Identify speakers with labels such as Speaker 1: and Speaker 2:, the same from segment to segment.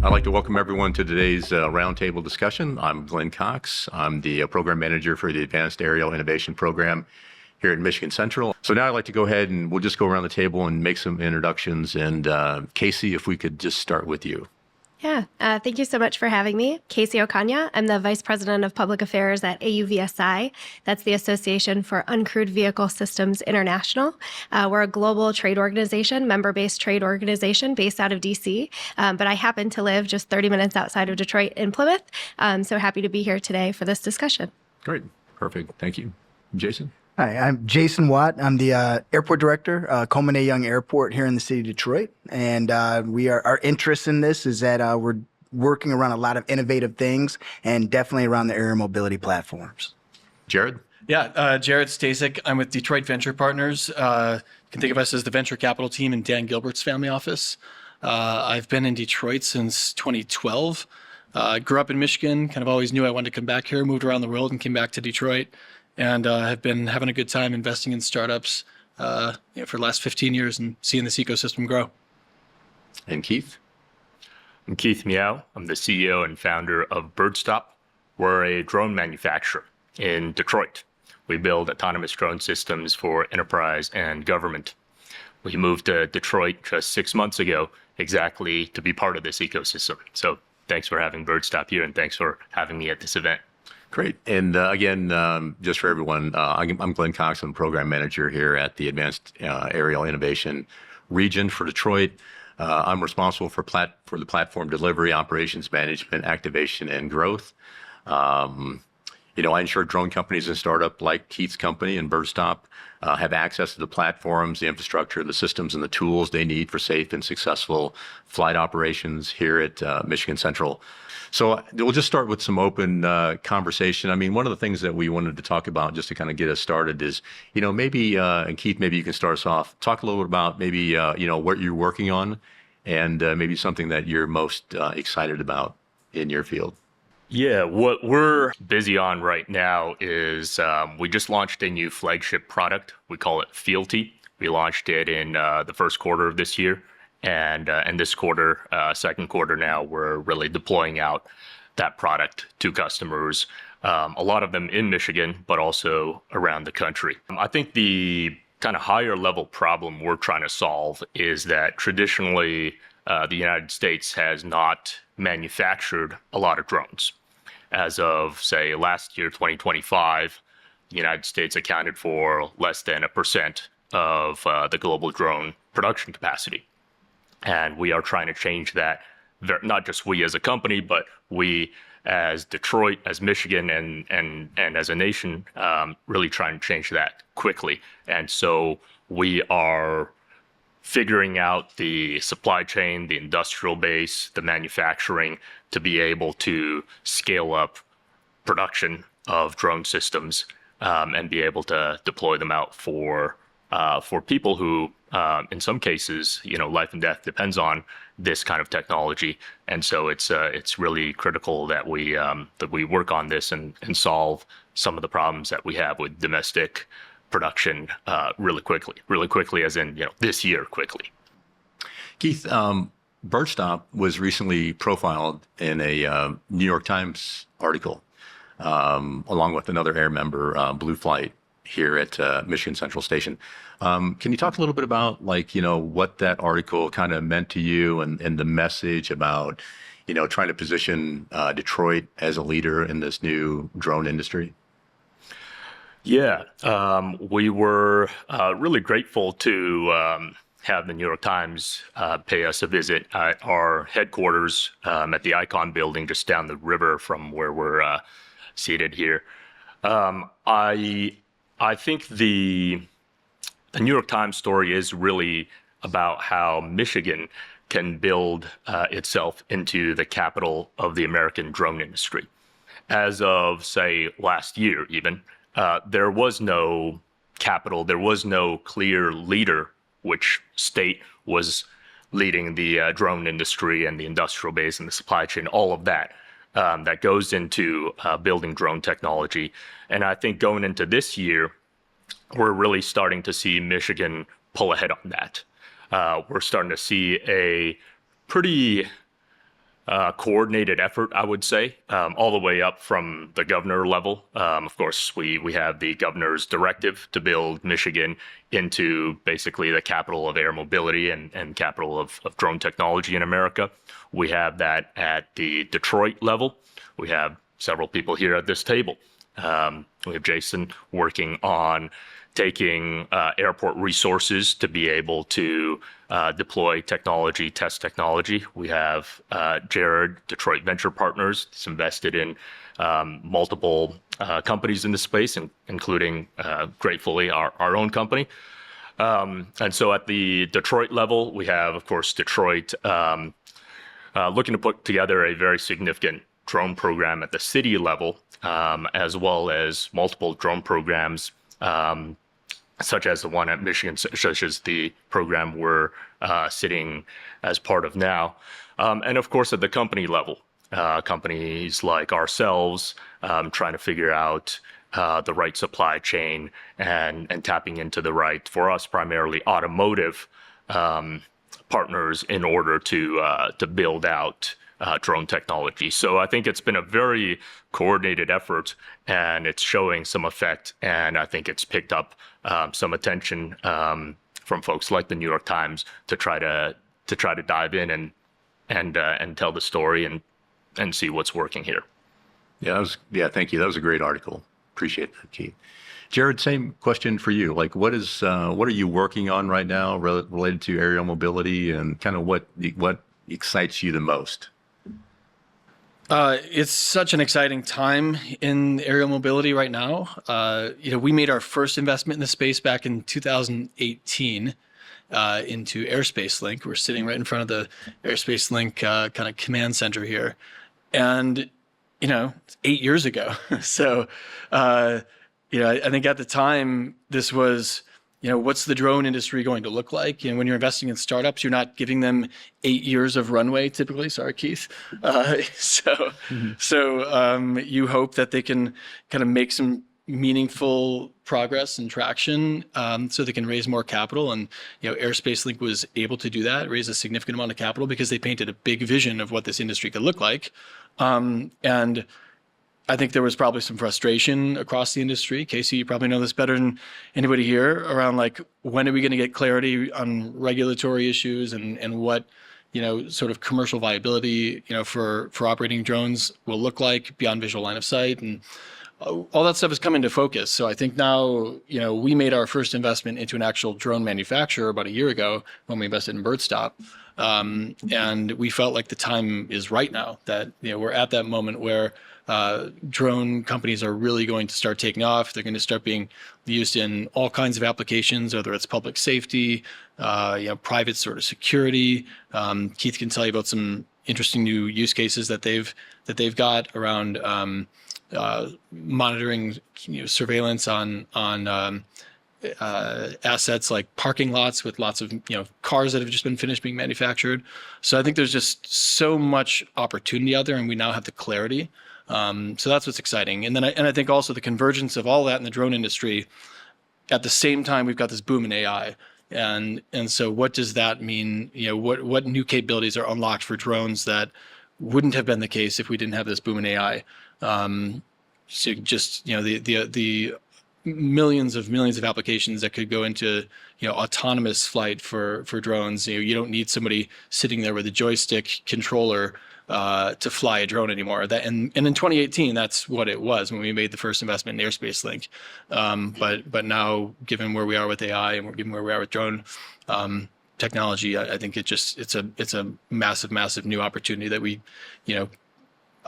Speaker 1: I'd like to welcome everyone to today's roundtable discussion. I'm Glenn Cox. I'm the program manager for the Advanced Aerial Innovation Program here at Michigan Central. So now I'd like to go ahead and we'll just go around the table and make some introductions. And Casie, if we could just start with you.
Speaker 2: Yeah, thank you so much for having me. Casie Ocaña. I'm the Vice President of Public Affairs at AUVSI. That's the Association for Uncrewed Vehicle Systems International. We're a global trade organization, member-based trade organization based out of DC. But I happen to live just 30 minutes outside of Detroit in Plymouth. So happy to be here today for this discussion.
Speaker 1: Great. Perfect. Thank you. Jason?
Speaker 3: Hi, I'm Jason Watt. I'm the airport director, Coleman A. Young Airport here in the city of Detroit. And our interest in this is that we're working around a lot of innovative things and definitely around the air mobility platforms.
Speaker 1: Jared?
Speaker 4: Yeah, Jared Stasik. I'm with Detroit Venture Partners. You can think of us as the venture capital team in Dan Gilbert's family office. I've been in Detroit since 2012. Grew up in Michigan, kind of always knew I wanted to come back here, moved around the world and came back to Detroit. And have been having a good time investing in startups for the last 15 years and seeing this ecosystem grow.
Speaker 1: And Keith?
Speaker 5: I'm Keith Miao. I'm the CEO and founder of Birdstop. We're a drone manufacturer in Detroit. We build autonomous drone systems for enterprise and government. We moved to Detroit just 6 months ago exactly to be part of this ecosystem. So thanks for having Birdstop here and thanks for having me at this event.
Speaker 1: Great. And again, just for everyone, I'm Glenn Cox. I'm the program manager here at the Advanced Aerial Innovation region for Detroit. I'm responsible for the platform delivery, operations management, activation, and growth. I ensure drone companies and startup like Keith's company and Birdstop have access to the platforms, the infrastructure, the systems, and the tools they need for safe and successful flight operations here at Michigan Central. So we'll just start with some open conversation. I mean, one of the things that we wanted to talk about just to kind of get us started is, maybe, and Keith, maybe you can start us off. Talk a little bit about maybe, what you're working on and maybe something that you're most excited about in your field.
Speaker 5: Yeah, what we're busy on right now is we just launched a new flagship product. We call it Fealty. We launched it in the first quarter of this year. And this quarter, second quarter now, we're really deploying out that product to customers, a lot of them in Michigan, but also around the country. I think the kind of higher level problem we're trying to solve is that traditionally the United States has not manufactured a lot of drones. As of, say, last year, 2025, the United States accounted for less than 1% of the global drone production capacity. And we are trying to change that, not just we as a company, but we as Detroit, as Michigan, and as a nation, really trying to change that quickly. And so we are figuring out the supply chain, the industrial base, the manufacturing to be able to scale up production of drone systems and be able to deploy them out for people who, in some cases, life and death depends on this kind of technology. And so it's really critical that we work on this and solve some of the problems that we have with domestic production really quickly, as in this year quickly.
Speaker 1: Keith, Birdstop was recently profiled in a New York Times article, along with another air member, Blue Flight, here at Michigan Central Station. Can you talk a little bit about what that article kind of meant to you and the message about, trying to position Detroit as a leader in this new drone industry?
Speaker 5: Yeah, we were really grateful to have the New York Times pay us a visit at our headquarters at the Icon building just down the river from where we're seated here. I think the New York Times story is really about how Michigan can build itself into the capital of the American drone industry. As of, say, last year even, there was no capital, there was no clear leader which state was leading the drone industry and the industrial base and the supply chain, all of that. That goes into building drone technology. And I think going into this year, we're really starting to see Michigan pull ahead on that. We're starting to see a pretty coordinated effort, I would say, all the way up from the governor level. Of course, we have the governor's directive to build Michigan into basically the capital of air mobility and capital of drone technology in America. We have that at the Detroit level. We have several people here at this table. We have Jason working on taking airport resources to be able to deploy technology, test technology. We have Jared, Detroit Venture Partners. It's invested in multiple companies in this space, including, gratefully, our own company. And so at the Detroit level, we have, of course, Detroit looking to put together a very significant drone program at the city level, as well as multiple drone programs, such as the one at Michigan, such as the program we're sitting as part of now. And of course, at the company level, companies like ourselves trying to figure out the right supply chain and tapping into the right, for us, primarily automotive partners in order to build out drone technology. So I think it's been a very coordinated effort, and it's showing some effect. And I think it's picked up some attention from folks like the New York Times to try to dive in and tell the story and see what's working here.
Speaker 1: Yeah, thank you. That was a great article. Appreciate that, Keith. Jared, same question for you. Like, what are you working on right now related to aerial mobility, and kind of what excites you the most?
Speaker 4: It's such an exciting time in aerial mobility right now. We made our first investment in the space back in 2018 into Airspace Link. We're sitting right in front of the Airspace Link kind of command center here. And, it's 8 years ago. So, I think at the time, this was, what's the drone industry going to look like? When you're investing in startups, you're not giving them 8 years of runway typically. Sorry, Keith. So you hope that they can kind of make some meaningful progress and traction so they can raise more capital. And, Airspace Link was able to do that, raise a significant amount of capital because they painted a big vision of what this industry could look like. And I think there was probably some frustration across the industry. Casie, you probably know this better than anybody here, around like, when are we going to get clarity on regulatory issues and what, sort of commercial viability, for operating drones will look like beyond visual line of sight. And all that stuff has come into focus. So I think now, we made our first investment into an actual drone manufacturer about a year ago when we invested in Birdstop. And we felt like the time is right now, that, we're at that moment where drone companies are really going to start taking off. They're going to start being used in all kinds of applications, whether it's public safety, private sort of security. Keith can tell you about some interesting new use cases that they've got around monitoring, surveillance on assets like parking lots with lots of cars that have just been finished being manufactured. So I think there's just so much opportunity out there, and we now have the clarity. So that's what's exciting. And then I think also the convergence of all that in the drone industry. At the same time, we've got this boom in AI. And so what does that mean? What new capabilities are unlocked for drones that wouldn't have been the case if we didn't have this boom in AI? So just, the millions of applications that could go into, autonomous flight for drones. You don't need somebody sitting there with a joystick controller to fly a drone anymore. And in 2018, that's what it was when we made the first investment in Airspace Link. But now, given where we are with AI and given where we are with drone technology, I think it's a massive new opportunity that we,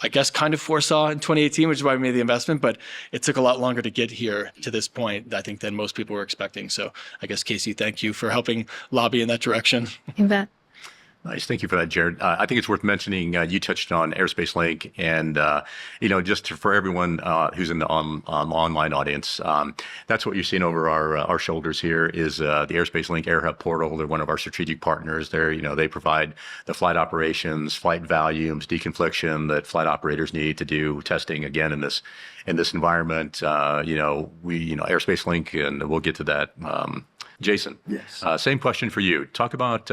Speaker 4: I guess kind of foresaw in 2018, which is why we made the investment, but it took a lot longer to get here to this point, I think, than most people were expecting. So I guess, Casie, thank you for helping lobby in that direction.
Speaker 2: You bet.
Speaker 1: Nice. Thank you for that, Jared. I think it's worth mentioning, you touched on Airspace Link, and, just for everyone who's in the online audience, that's what you're seeing over our shoulders here is the Airspace Link Air Hub portal. They're one of our strategic partners. They provide the flight operations, flight volumes, deconfliction that flight operators need to do testing, again, in this environment. Airspace Link, and we'll get to that. Jason,
Speaker 3: Yes.
Speaker 1: Same question for you. Talk about...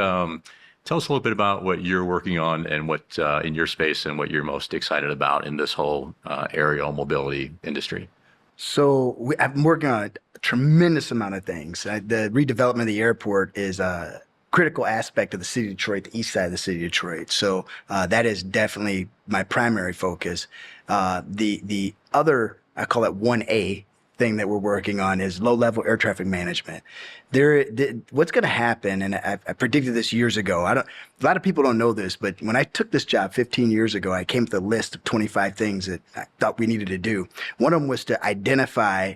Speaker 1: Tell us a little bit about what you're working on and what in your space and what you're most excited about in this whole aerial mobility industry.
Speaker 3: So I've been working on a tremendous amount of things. The redevelopment of the airport is a critical aspect of the city of Detroit, the east side of the city of Detroit. So that is definitely my primary focus. The other, I call it 1A, thing that we're working on is low-level air traffic management. What's going to happen, and I predicted this years ago. A lot of people don't know this, but when I took this job 15 years ago, I came with a list of 25 things that I thought we needed to do. One of them was to identify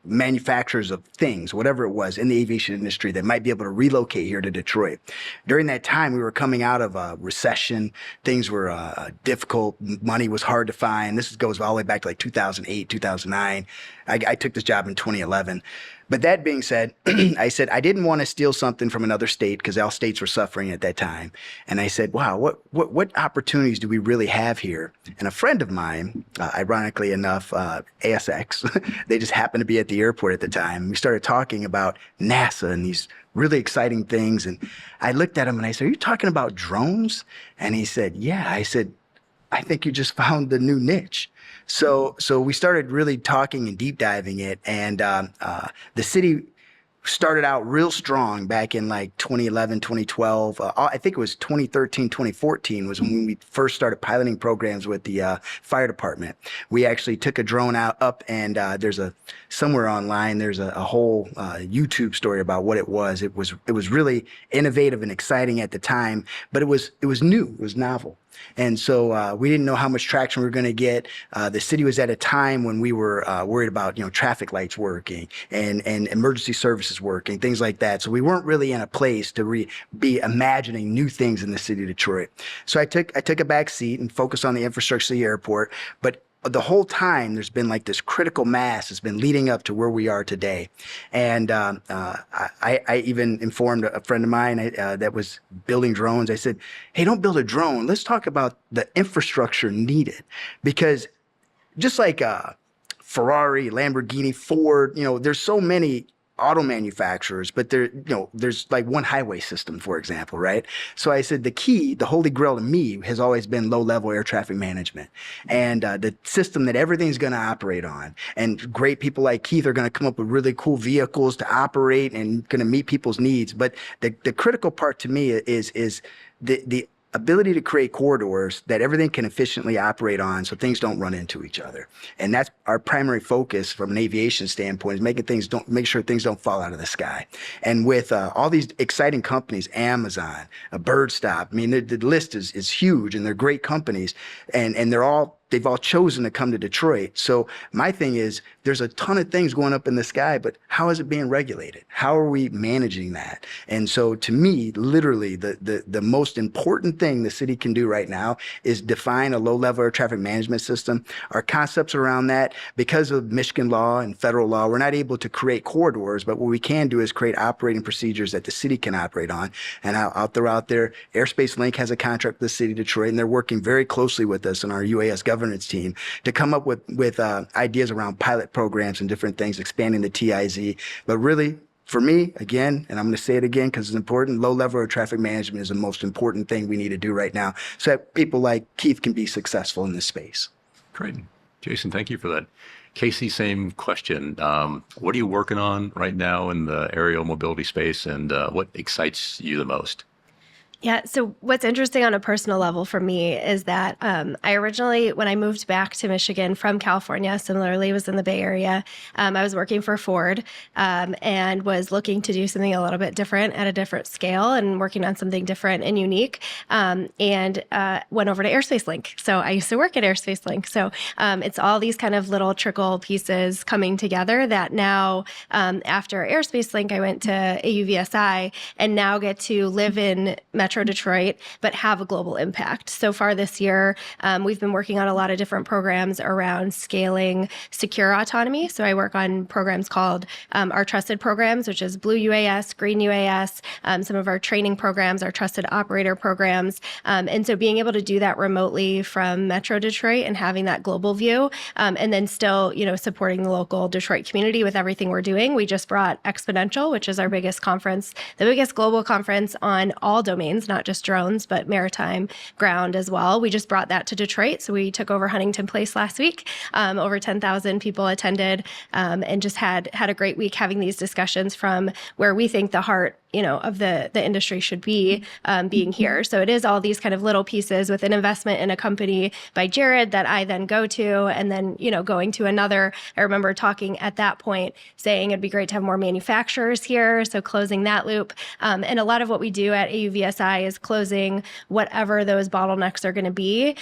Speaker 3: manufacturers of things, whatever it was, in the aviation industry that might be able to relocate here to Detroit. During that time, we were coming out of a recession. Things were difficult. Money was hard to find. This goes all the way back to like 2008, 2009. I took this job in 2011. But that being said, I said I didn't want to steal something from another state because all states were suffering at that time. And I said, wow, what opportunities do we really have here? And a friend of mine, ironically enough, ASX, they just happened to be at the airport at the time. We started talking about NASA and these really exciting things. And I looked at him and I said, are you talking about drones? And he said, yeah. I said, I think you just found the new niche. So we started really talking and deep diving it. And the city started out real strong back in like 2011, 2012. I think it was 2013, 2014 was when we first started piloting programs with the fire department. We actually took a drone up and there's somewhere online, there's a whole YouTube story about what it was. It was really innovative and exciting at the time, but it was new, it was novel. And so we didn't know how much traction we were going to get. The city was at a time when we were worried about, traffic lights working and emergency services working, things like that. So we weren't really in a place to be imagining new things in the city of Detroit. So I took a back seat and focused on the infrastructure of the airport. But the whole time, there's been like this critical mass that's been leading up to where we are today. And I even informed a friend of mine that was building drones. I said, hey, don't build a drone. Let's talk about the infrastructure needed. Because just like Ferrari, Lamborghini, Ford, there's so many auto manufacturers, but there's like one highway system, for example, right? So I said the holy grail to me has always been low-level air traffic management and the system that everything's going to operate on. And great people like Keith are going to come up with really cool vehicles to operate and going to meet people's needs. But the critical part to me is the ability to create corridors that everything can efficiently operate on so things don't run into each other. And that's our primary focus from an aviation standpoint, is make sure things don't fall out of the sky. And with all these exciting companies, Amazon, Birdstop, I mean, the list is huge and they're great companies and they've all chosen to come to Detroit. So my thing is there's a ton of things going up in the sky, but how is it being regulated? How are we managing that? And so to me, literally the most important thing the city can do right now is define a low-level air traffic management system. Our concepts around that, because of Michigan law and federal law, we're not able to create corridors, but what we can do is create operating procedures that the city can operate on. And I'll throw out there, Airspace Link has a contract with the city of Detroit, and they're working very closely with us in our UAS governance team to come up with ideas around pilot programs and different things, expanding the TIZ. But really, for me, again, and I'm going to say it again because it's important, low-level air traffic management is the most important thing we need to do right now so that people like Keith can be successful in this space.
Speaker 1: Great. Jason, thank you for that. Casie, same question. What are you working on right now in the aerial mobility space, and what excites you the most?
Speaker 2: Yeah. So what's interesting on a personal level for me is that I originally, when I moved back to Michigan from California, similarly was in the Bay Area, I was working for Ford and was looking to do something a little bit different at a different scale and working on something different and unique, and went over to Airspace Link. So I used to work at Airspace Link. So it's all these kind of little trickle pieces coming together that now, after Airspace Link, I went to AUVSI and now get to live in Metro Metro Detroit, but have a global impact. So far this year, we've been working on a lot of different programs around scaling secure autonomy. So I work on programs called our trusted programs, which is Blue UAS, Green UAS, some of our training programs, our trusted operator programs. And so being able to do that remotely from Metro Detroit and having that global view, and then still, supporting the local Detroit community with everything we're doing. We just brought Exponential, which is our biggest conference, the biggest global conference on all domains, not just drones, but maritime, ground as well. We just brought that to Detroit. So we took over Huntington Place last week. Over 10,000 people attended, and just had a great week having these discussions from where we think the heart of the industry should be, being here. So it is all these kind of little pieces with an investment in a company by Jared that I then go to, and then, going to another. I remember talking at that point saying it'd be great to have more manufacturers here. So closing that loop. And a lot of what we do at AUVSI is closing whatever those bottlenecks are going to be,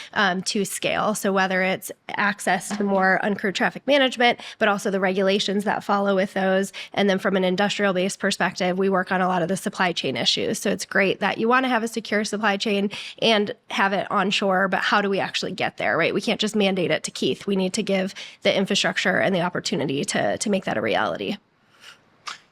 Speaker 2: to scale. So whether it's access to more uncrewed traffic management, but also the regulations that follow with those. And then from an industrial based perspective, we work on a lot of the supply chain issues. So it's great that you want to have a secure supply chain and have it onshore, but how do we actually get there, right? We can't just mandate it to Keith. We need to give the infrastructure and the opportunity to make that a reality.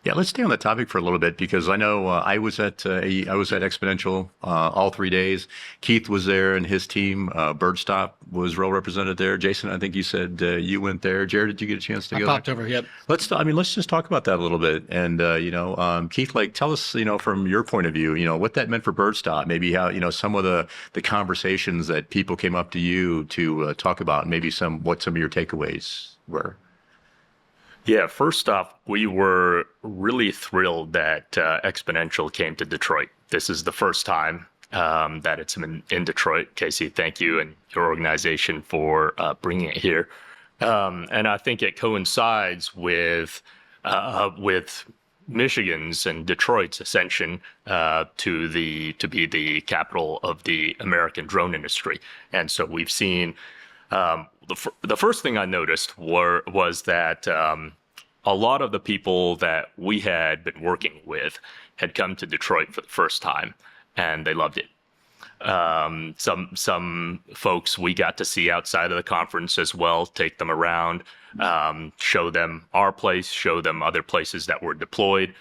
Speaker 1: Yeah, let's stay on the topic for a little bit, because I know I was at Exponential all 3 days. Keith was there and his team. Birdstop was well represented there. Jason, I think you said you went there. Jared, did you get a chance to go?
Speaker 4: I popped over. Yep.
Speaker 1: Let's just talk about that a little bit. And Keith, tell us, from your point of view, what that meant for Birdstop. Maybe how some of the conversations that people came up to you to talk about. Maybe what some of your takeaways were.
Speaker 5: Yeah, first off, we were really thrilled that Exponential came to Detroit. This is the first time that it's in Detroit. Casie, thank you and your organization for bringing it here. And I think it coincides with Michigan's and Detroit's ascension to be the capital of the American drone industry. And so we've seen. The first thing I noticed was that a lot of the people that we had been working with had come to Detroit for the first time, and they loved it. Some folks we got to see outside of the conference as well, take them around, show them our place, show them other places that were deployed,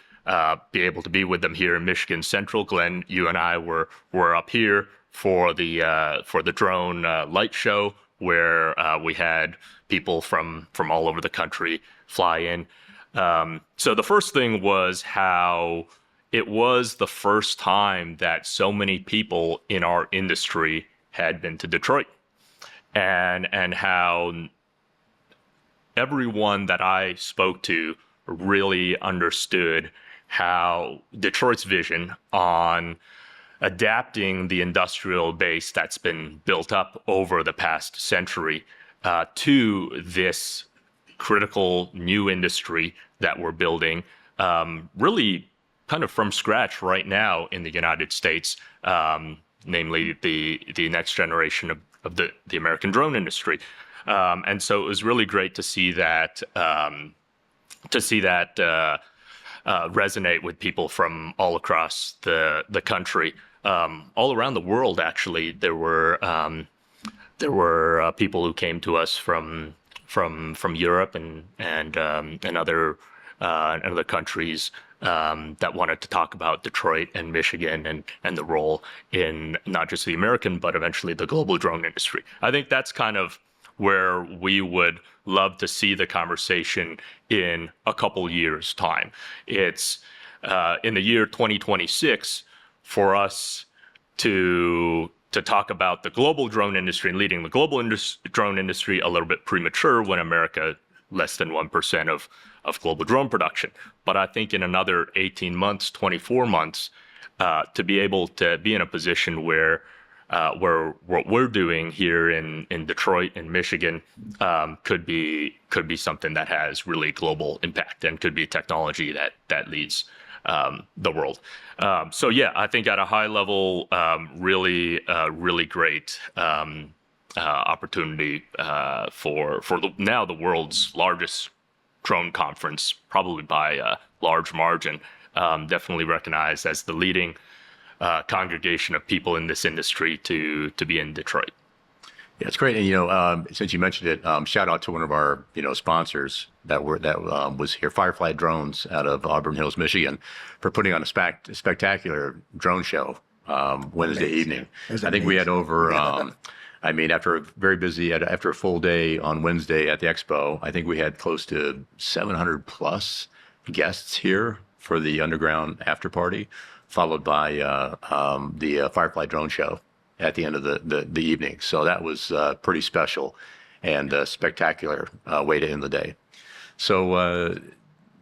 Speaker 5: be able to be with them here in Michigan Central. Glenn, you and I were up here for the drone light show, where we had people from all over the country fly in. So the first thing was how it was the first time that so many people in our industry had been to Detroit, and how everyone that I spoke to really understood how Detroit's vision on adapting the industrial base that's been built up over the past century to this critical new industry that we're building, really kind of from scratch right now in the United States, namely the next generation of the American drone industry. And so it was really great to see that resonate with people from all across the country. All around the world, actually, there were people who came to us from Europe and other countries that wanted to talk about Detroit and Michigan and the role in not just the American but eventually the global drone industry. I think that's kind of where we would love to see the conversation in a couple years' time. It's in the year 2026. For us to talk about the global drone industry and leading the global drone industry a little bit premature, when America less than 1% of global drone production. But I think in another 18 months, 24 months, to be able to be in a position where what we're doing here in Detroit and Michigan could be something that has really global impact and could be technology that leads the world. So yeah, I think at a high level, really great opportunity for now the world's largest drone conference, probably by a large margin. Definitely recognized as the leading congregation of people in this industry to be in Detroit.
Speaker 1: Yeah, it's great. And since you mentioned it, shout out to one of our sponsors that was here, Firefly Drones out of Auburn Hills, Michigan, for putting on a spectacular drone show Wednesday evening. I think we had over. After a very busy, after a full day on Wednesday at the expo, I think we had close to 700 plus guests here for the underground after party, followed by the Firefly Drone Show at the end of the evening. So that was pretty special and a spectacular way to end the day. So,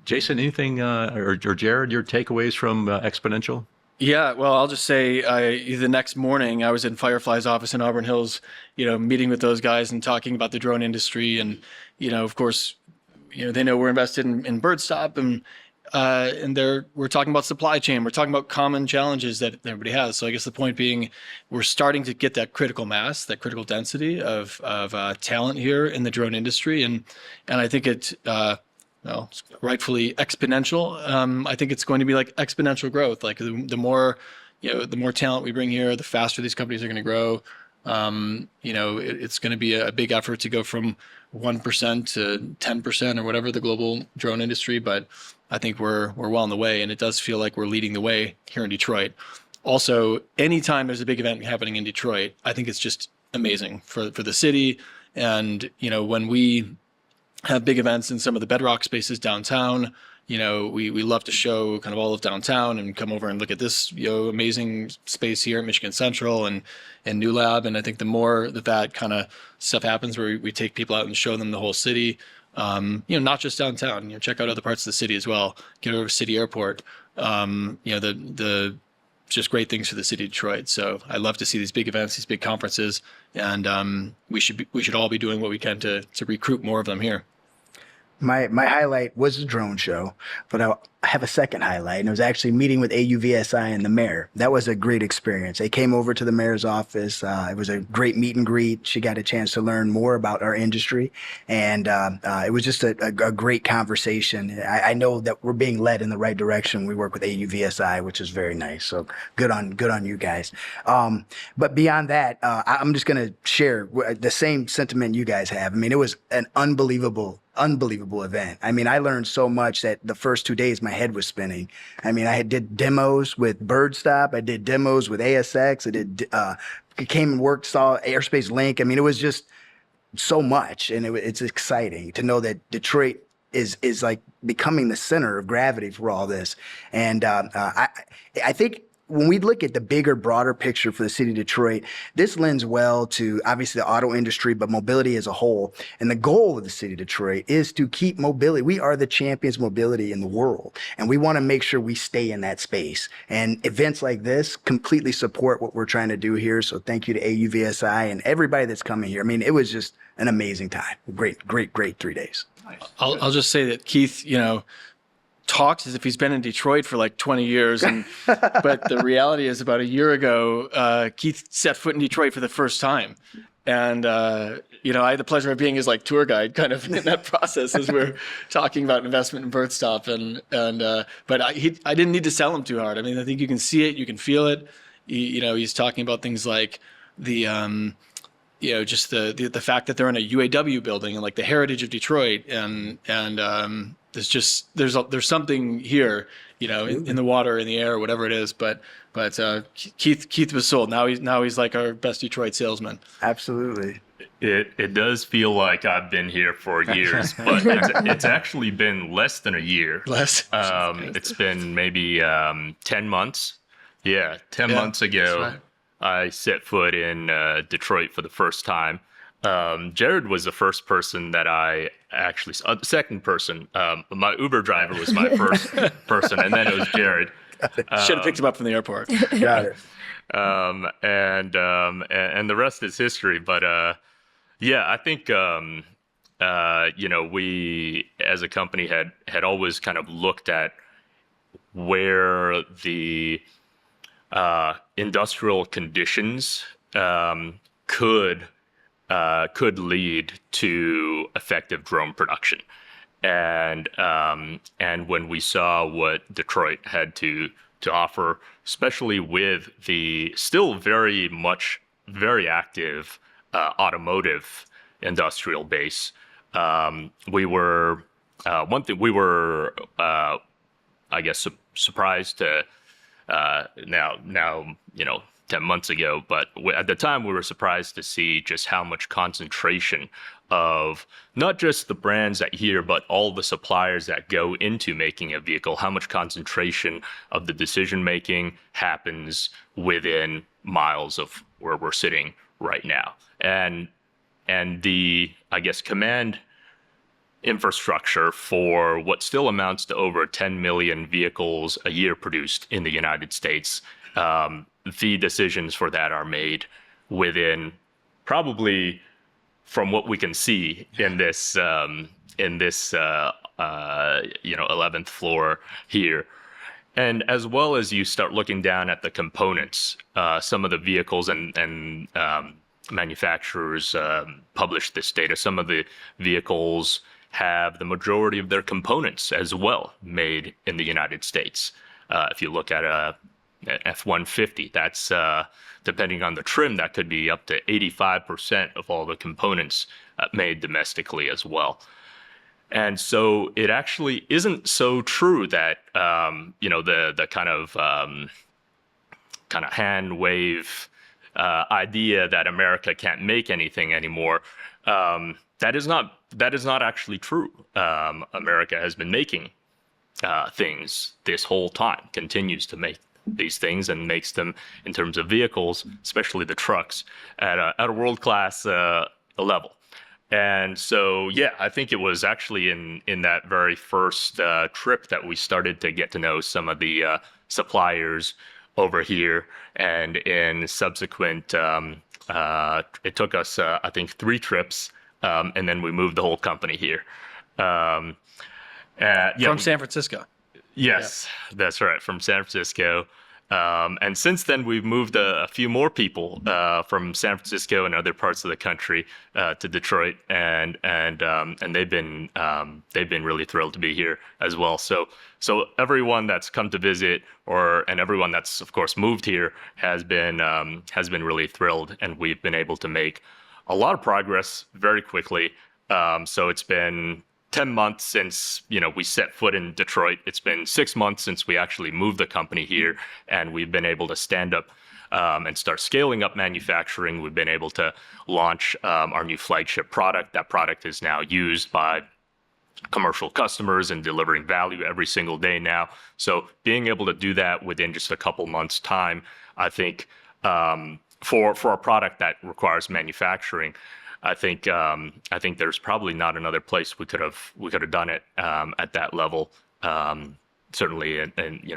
Speaker 1: Jason, anything, or Jared, your takeaways from Exponential?
Speaker 4: Yeah, well, I'll just say the next morning I was in Firefly's office in Auburn Hills, meeting with those guys and talking about the drone industry. And, of course, they know we're invested in Birdstop, and we're talking about supply chain. We're talking about common challenges that everybody has. So I guess the point being, we're starting to get that critical mass, that critical density of talent here in the drone industry. And I think it's rightfully exponential. I think it's going to be like exponential growth. Like the more talent we bring here, the faster these companies are going to grow. It's going to be a big effort to go from 1% to 10% or whatever the global drone industry. But I think we're well on the way, and it does feel like we're leading the way here in Detroit. Also, anytime there's a big event happening in Detroit, I think it's just amazing for the city. And when we have big events in some of the bedrock spaces downtown, we love to show kind of all of downtown and come over and look at this amazing space here at Michigan Central and New Lab. And I think the more that kind of stuff happens, where we take people out and show them the whole city, not just downtown, check out other parts of the city as well. Get over to City Airport. The just great things for the city of Detroit. So I love to see these big events, these big conferences, and we should all be doing what we can to recruit more of them here.
Speaker 3: My highlight was the drone show, but I have a second highlight, and it was actually meeting with AUVSI and the mayor. That was a great experience. They came over to the mayor's office. It was a great meet and greet. She got a chance to learn more about our industry, and it was just a great conversation. I know that we're being led in the right direction. We work with AUVSI, which is very nice. So good on you guys. But beyond that, I'm just going to share the same sentiment you guys have. I mean, it was an unbelievable event. I mean, I learned so much that the first 2 days my head was spinning. I mean, I did demos with Birdstop. I did demos with ASX. I came and worked, saw Airspace Link. I mean, it was just so much, and it's exciting to know that Detroit is like becoming the center of gravity for all this. And I think when we look at the bigger, broader picture for the city of Detroit, this lends well to obviously the auto industry, but mobility as a whole. And the goal of the city of Detroit is to keep mobility. We are the champions of mobility in the world, and we want to make sure we stay in that space. And events like this completely support what we're trying to do here. So thank you to AUVSI and everybody that's coming here. I mean, it was just an amazing time. Great 3 days.
Speaker 4: I'll just say that Keith, talks as if he's been in Detroit for like 20 years. But the reality is, about a year ago, Keith set foot in Detroit for the first time. And, I had the pleasure of being his tour guide kind of in that process as we're talking about investment in Birdstop. But I didn't need to sell him too hard. I mean, I think you can see it, you can feel it. He's talking about things like just the fact that they're in a UAW building and the heritage of Detroit. And there's something here, in the water, in the air, whatever it is. But Keith was sold. Now he's like our best Detroit salesman.
Speaker 3: Absolutely.
Speaker 5: It does feel like I've been here for years, but it's actually been less than a year. It's been maybe 10 months. Yeah, 10 months ago, right. I set foot in Detroit for the first time. Jared was the first person that I actually saw. The second person, my Uber driver was my first person, and then it was Jared.
Speaker 4: Should have picked him up from the airport.
Speaker 3: Got it.
Speaker 5: And the rest is history. But I think we as a company had always kind of looked at where the industrial conditions could lead to effective drone production. and when we saw what Detroit had to offer, especially with the still very active automotive industrial base, we were I guess surprised to now 10 months ago, but at the time we were surprised to see just how much concentration of not just the brands that here, but all the suppliers that go into making a vehicle, how much concentration of the decision making happens within miles of where we're sitting right now. And the, I guess, command infrastructure for what still amounts to over 10 million vehicles a year produced in the United States, the decisions for that are made within probably, from what we can see in this 11th floor here. And as well as you start looking down at the components, some of the vehicles and manufacturers publish this data. Some of the vehicles have the majority of their components as well made in the United States. If you look at a F-150, that's depending on the trim, that could be up to 85% of all the components made domestically as well. And so it actually isn't so true that the kind of hand wave idea that America can't make anything anymore. That is not actually true. America has been making things this whole time, continues to make these things and makes them in terms of vehicles, especially the trucks, at a world-class level. And so, yeah, I think it was actually in that very first trip that we started to get to know some of the suppliers over here. And in subsequent, it took us, I think, 3 trips, and then we moved the whole company here.
Speaker 4: From San Francisco.
Speaker 5: Yes, that's right, from San Francisco. And since then, we've moved a few more people from San Francisco and other parts of the country to Detroit, and they've been really thrilled to be here as well. So everyone that's come to visit, and everyone that's of course moved here has been really thrilled, and we've been able to make a lot of progress very quickly. So it's been 10 months since we set foot in Detroit. It's been 6 months since we actually moved the company here, and we've been able to stand up and start scaling up manufacturing. We've been able to launch our new flagship product. That product is now used by commercial customers and delivering value every single day now. So being able to do that within just a couple months' time, I think for a product that requires manufacturing, I think there's probably not another place we could have done it at that level, certainly and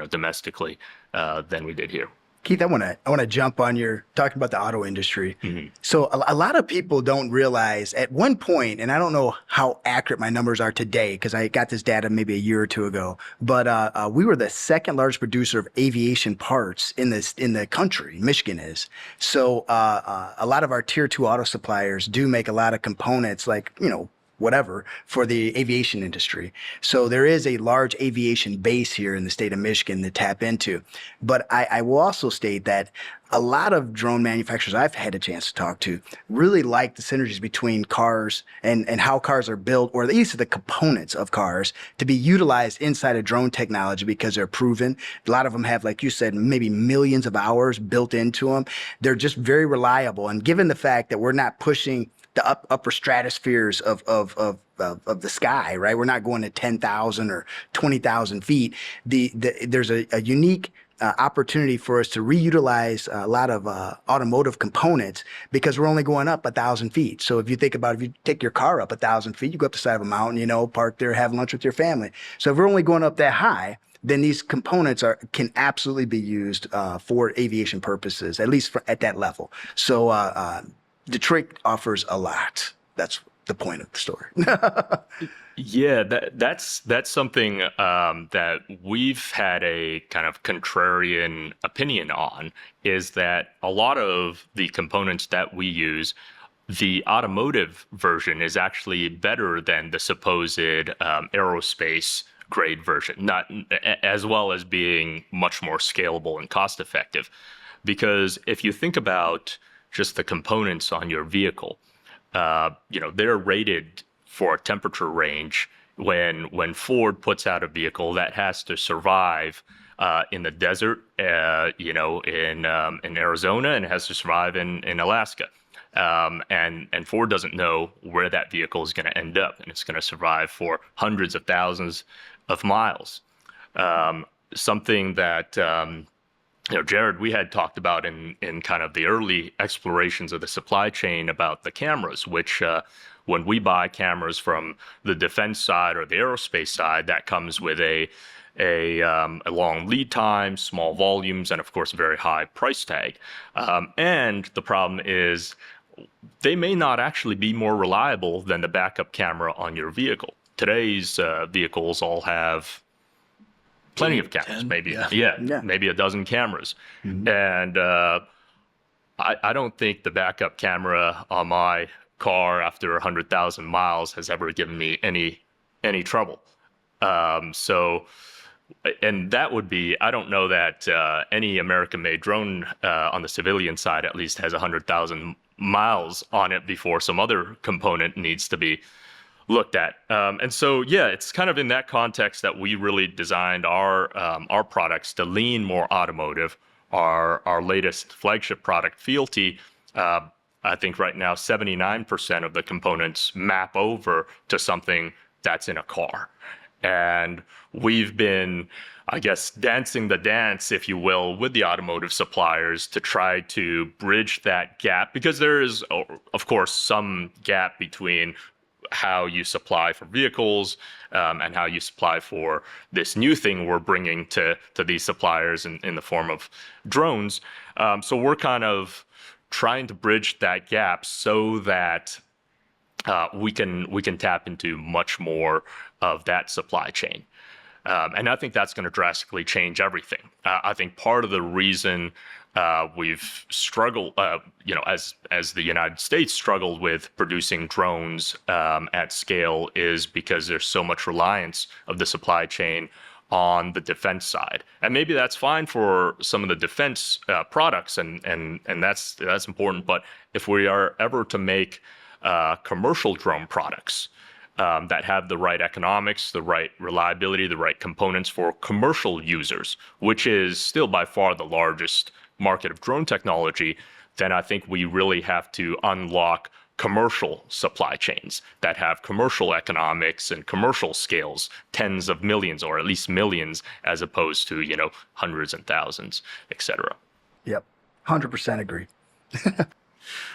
Speaker 5: domestically, than we did here.
Speaker 3: Keith, I want to jump on your talking about the auto industry.
Speaker 5: Mm-hmm.
Speaker 3: So a lot of people don't realize at one point, and I don't know how accurate my numbers are today because I got this data maybe a year or two ago, but we were the second largest producer of aviation parts in the country. Michigan is. So a lot of our tier 2 auto suppliers do make a lot of components like whatever for the aviation industry. So there is a large aviation base here in the state of Michigan to tap into. But I will also state that a lot of drone manufacturers I've had a chance to talk to really like the synergies between cars and how cars are built, or at least the components of cars, to be utilized inside of drone technology because they're proven. A lot of them have, like you said, maybe millions of hours built into them. They're just very reliable. And given the fact that we're not pushing the upper stratospheres of the sky, right? We're not going to 10,000 or 20,000 feet. There's a unique opportunity for us to reutilize a lot of automotive components because we're only going up 1,000 feet. So if you think about if you take your car up 1,000 feet, you go up the side of a mountain, park there, have lunch with your family. So if we're only going up that high, then these components can absolutely be used for aviation purposes, at least at that level. So Detroit offers a lot. That's the point of the story.
Speaker 5: Yeah, that's something that we've had a kind of contrarian opinion on, is that a lot of the components that we use the automotive version is actually better than the supposed aerospace grade version, not as well as being much more scalable and cost effective. Because if you think about just the components on your vehicle, they're rated for a temperature range. When Ford puts out a vehicle that has to survive in the desert, in Arizona, and it has to survive in Alaska. And Ford doesn't know where that vehicle is going to end up, and it's going to survive for hundreds of thousands of miles. Something that Jared, we had talked about in kind of the early explorations of the supply chain about the cameras, which when we buy cameras from the defense side or the aerospace side, that comes with a long lead time, small volumes, and of course a very high price tag. And the problem is they may not actually be more reliable than the backup camera on your vehicle. Today's vehicles all have plenty of cameras,
Speaker 4: 10,
Speaker 5: maybe
Speaker 3: Yeah.
Speaker 5: maybe a dozen cameras. And I don't think the backup camera on my car after 100,000 miles has ever given me any trouble. And that would be, I don't know that any American-made drone on the civilian side at least has 100,000 miles on it before some other component needs to be looked at. And so, it's kind of in that context that we really designed our products to lean more automotive. Our latest flagship product, Fealty, I think right now 79% of the components map over to something that's in a car. And we've been, I guess, dancing the dance, if you will, with the automotive suppliers to try to bridge that gap, because there is, of course, some gap between how you supply for vehicles and how you supply for this new thing we're bringing to these suppliers in the form of drones. So we're kind of trying to bridge that gap so that we can tap into much more of that supply chain. And I think that's going to drastically change everything. I think part of the reason we've struggled, as the United States struggled with producing drones at scale is because there's so much reliance of the supply chain on the defense side. And maybe that's fine for some of the defense products, and that's important. But if we are ever to make commercial drone products that have the right economics, the right reliability, the right components for commercial users, which is still by far the largest market of drone technology, then I think we really have to unlock commercial supply chains that have commercial economics and commercial scales, tens of millions or at least millions, as opposed to, hundreds and thousands, et cetera.
Speaker 3: Yep. 100% agree.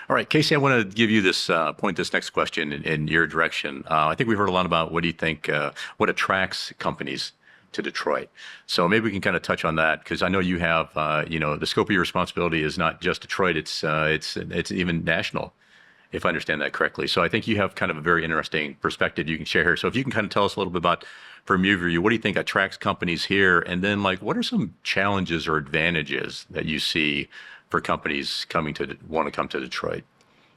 Speaker 1: All right, Casie, I want to give you this next question in your direction. I think we've heard a lot about what do you think, what attracts companies to Detroit. So maybe we can kind of touch on that, because I know you have, the scope of your responsibility is not just Detroit; it's even national, if I understand that correctly. So I think you have kind of a very interesting perspective you can share here. So if you can kind of tell us a little bit about, from your view, what do you think attracts companies here, and then what are some challenges or advantages that you see for companies want to come to Detroit?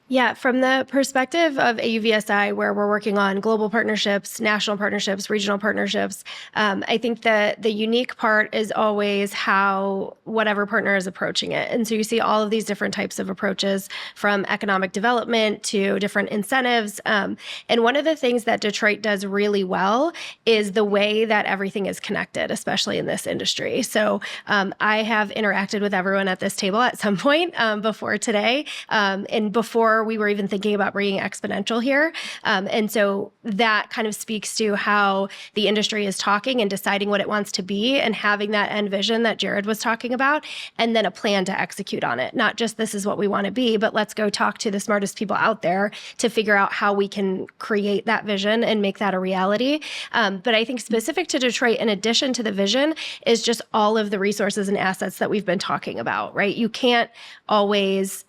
Speaker 2: Yeah, from the perspective of AUVSI, where we're working on global partnerships, national partnerships, regional partnerships, I think that the unique part is always how whatever partner is approaching it. And so you see all of these different types of approaches, from economic development to different incentives. And one of the things that Detroit does really well is the way that everything is connected, especially in this industry. So I have interacted with everyone at this table at some point before today, and before we were even thinking about bringing Exponential here. And so that kind of speaks to how the industry is talking and deciding what it wants to be, and having that end vision that Jared was talking about, and then a plan to execute on it. Not just this is what we want to be, but let's go talk to the smartest people out there to figure out how we can create that vision and make that a reality. But I think specific to Detroit, in addition to the vision, is just all of the resources and assets that we've been talking about, right? You can't always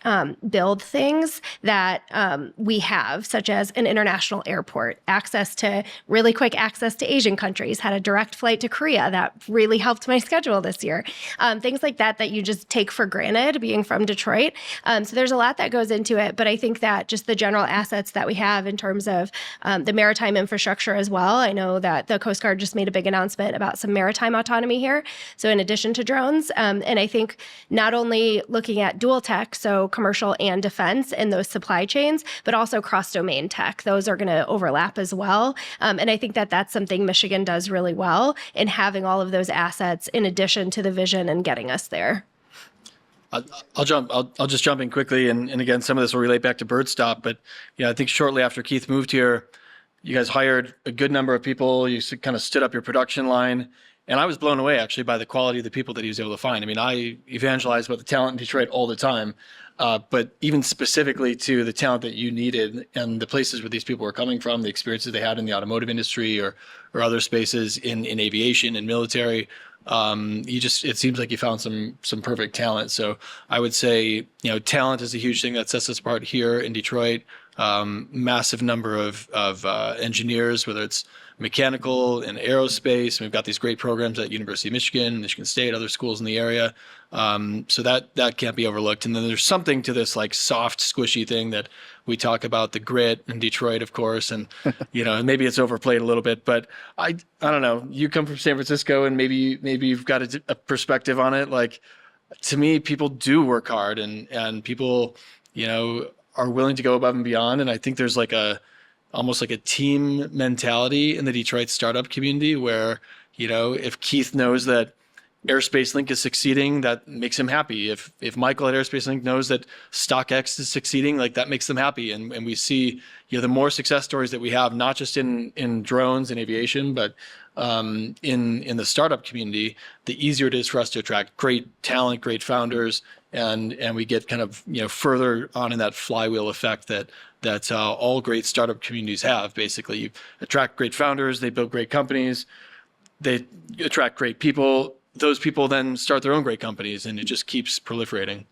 Speaker 2: build things that we have, such as an international airport, really quick access to Asian countries, had a direct flight to Korea that really helped my schedule this year. Things like that you just take for granted being from Detroit. So there's a lot that goes into it, but I think that just the general assets that we have in terms of the maritime infrastructure as well. I know that the Coast Guard just made a big announcement about some maritime autonomy here. So in addition to drones, and I think not only looking at dual tech, so commercial and defense and those supply chains, but also cross-domain tech. Those are going to overlap as well. And I think that that's something Michigan does really well in having all of those assets in addition to the vision and getting us there.
Speaker 4: I'll just jump in quickly, and again, some of this will relate back to Birdstop, but I think shortly after Keith moved here, you guys hired a good number of people. You kind of stood up your production line, and I was blown away actually by the quality of the people that he was able to find. I mean, I evangelize about the talent in Detroit all the time, but even specifically to the talent that you needed and the places where these people were coming from, the experiences they had in the automotive industry or other spaces in aviation and military. It seems like you found some perfect talent. So I would say, talent is a huge thing that sets us apart here in Detroit. Massive number of engineers, whether it's mechanical and aerospace. We've got these great programs at University of Michigan, Michigan State, other schools in the area. So that can't be overlooked. And then there's something to this like soft, squishy thing that we talk about, the grit in Detroit, of course. And, and maybe it's overplayed a little bit, but I don't know. You come from San Francisco and maybe you've got a perspective on it. Like, to me, people do work hard and people, are willing to go above and beyond. And I think there's almost like a team mentality in the Detroit startup community where, if Keith knows that Airspace Link is succeeding, that makes him happy. If Michael at Airspace Link knows that StockX is succeeding, that makes them happy. And we see, the more success stories that we have, not just in drones and aviation, but in the startup community, the easier it is for us to attract great talent, great founders, and we get kind of further on in that flywheel effect that all great startup communities have. Basically, you attract great founders, they build great companies, they attract great people. Those people then start their own great companies, and it just keeps proliferating.